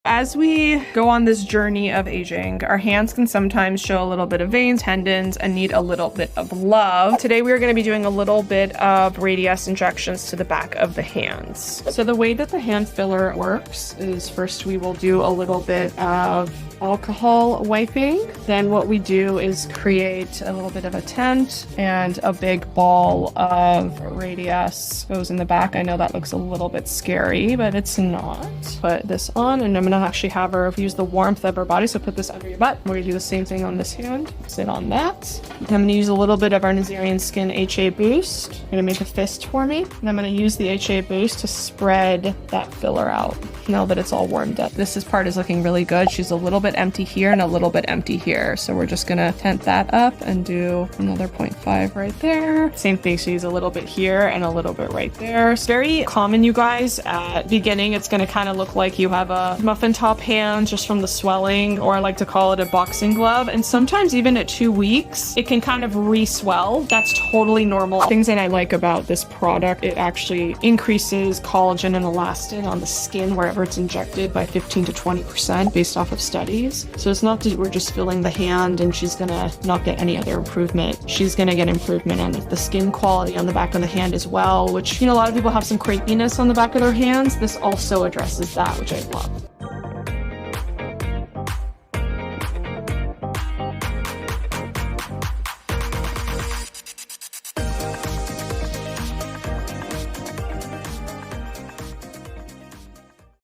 as we go on this journey of aging, our hands can sometimes show a little bit of veins, tendons, and need a little bit of love. Today, we are going to be doing a little bit of radius injections to the back of the hands. So the way that the hand filler works is first we will do a little bit of alcohol wiping. Then what we do is create a little bit of a tent, and a big ball of radius goes in the back. I know that looks a little bit scary, but it's not. Put this on, and I'm gonna actually have her use the warmth of her body. So put this under your butt. We're gonna do the same thing on this hand. Sit on that. I'm gonna use a little bit of our Nazarian Skin HA Boost. I'm gonna make a fist for me, and I'm gonna use the HA Boost to spread that filler out now that it's all warmed up. This part is looking really good. She's a little bit empty here and a little bit empty here. So we're just gonna tent that up and do another 0.5 right there. Same thing, so use a little bit here and a little bit right there. It's very common, you guys. At beginning, it's gonna kind of look like you have a muffin top hand just from the swelling, or I like to call it a boxing glove. And sometimes even at 2 weeks, it can kind of re-swell. That's totally normal. Things that I like about this product, it actually increases collagen and elastin on the skin wherever it's injected by 15 to 20% based off of studies. So it's not that we're just filling the hand and she's gonna not get any other improvement. She's gonna get improvement on the skin quality on the back of the hand as well, which, you know, a lot of people have some crepiness on the back of their hands. This also addresses that, which I love.